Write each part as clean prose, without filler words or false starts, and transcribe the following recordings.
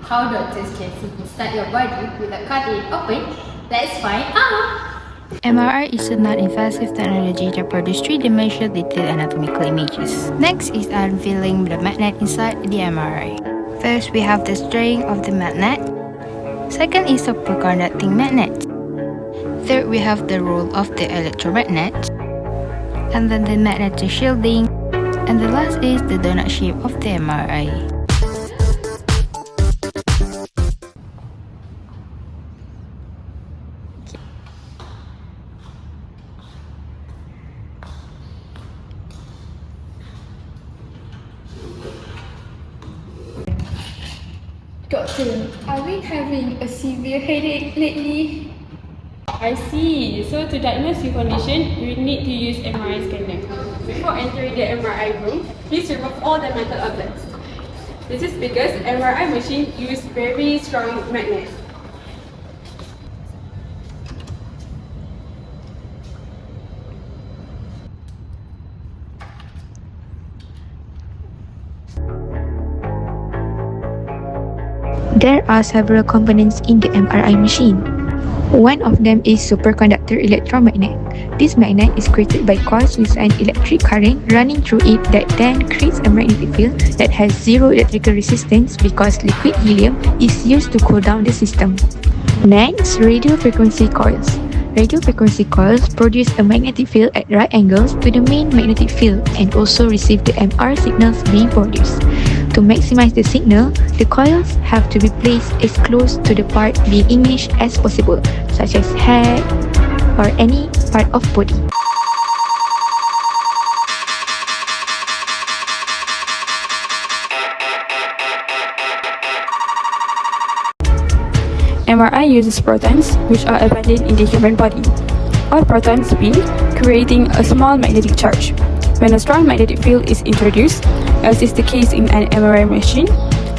how doctors can see inside your body without cutting it open, let's find out! MRI is a non-invasive technology that produces three-dimensional detailed anatomical images. Next is unveiling the magnet inside the MRI. First, we have the string of the magnet. Second is the superconducting magnet. Third, we have the role of the electromagnet. And then the magnetic shielding. And the last is the donut shape of the MRI. Doctor, I've been having a severe headache lately. I see. So to diagnose your condition, you need to use MRI scanner. Before entering the MRI room, please remove all the metal objects. This is because MRI machine use very strong magnets. There are several components in the MRI machine. One of them is superconductor electromagnet. This magnet is created by coils with an electric current running through it that then creates a magnetic field that has zero electrical resistance because liquid helium is used to cool down the system. Next, radio frequency coils. Radio frequency coils produce a magnetic field at right angles to the main magnetic field and also receive the MR signals being produced. To maximize the signal, the coils have to be placed as close to the part being imaged as possible, such as head or any part of body. MRI uses protons, which are abundant in the human body. All protons spin, creating a small magnetic charge. When a strong magnetic field is introduced, as is the case in an MRI machine,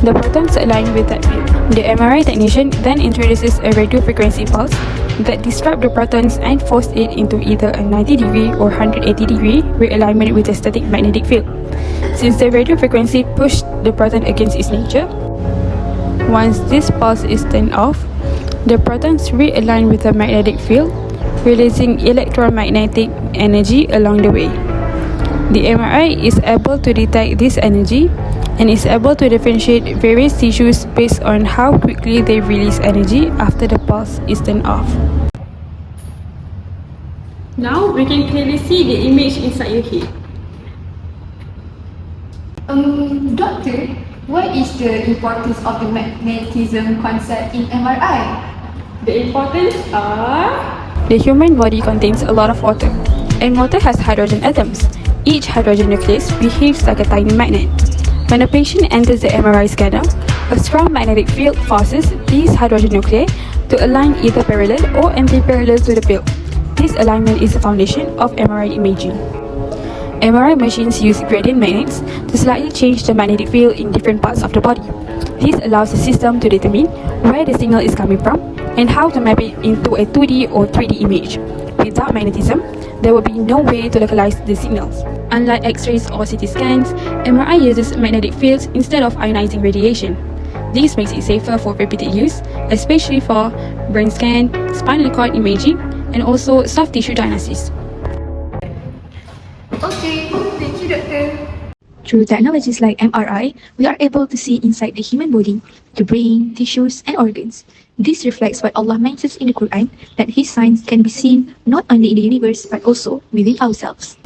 the protons align with that field. The MRI technician then introduces a radio frequency pulse that disrupts the protons and forces it into either a 90-degree or 180-degree realignment with the static magnetic field. Since the radio frequency pushes the proton against its nature, once this pulse is turned off, the protons realign with the magnetic field, releasing electromagnetic energy along the way. The MRI is able to detect this energy and is able to differentiate various tissues based on how quickly they release energy after the pulse is turned off. Now we can clearly see the image inside your head. Doctor, what is the importance of the magnetism concept in MRI? The importance are: the human body contains a lot of water, and water has hydrogen atoms. Each hydrogen nucleus behaves like a tiny magnet. When a patient enters the MRI scanner, a strong magnetic field forces these hydrogen nuclei to align either parallel or anti-parallel to the field. This alignment is the foundation of MRI imaging. MRI machines use gradient magnets to slightly change the magnetic field in different parts of the body. This allows the system to determine where the signal is coming from and how to map it into a 2D or 3D image. Without magnetism, there will be no way to localize the signals. Unlike X-rays or CT scans, MRI uses magnetic fields instead of ionizing radiation. This makes it safer for repeated use, especially for brain scan, spinal cord imaging, and also soft tissue diagnosis. Okay, thank you, Doctor. Through technologies like MRI, we are able to see inside the human body, the brain, tissues, and organs. This reflects what Allah mentions in the Quran, that His signs can be seen not only in the universe but also within ourselves.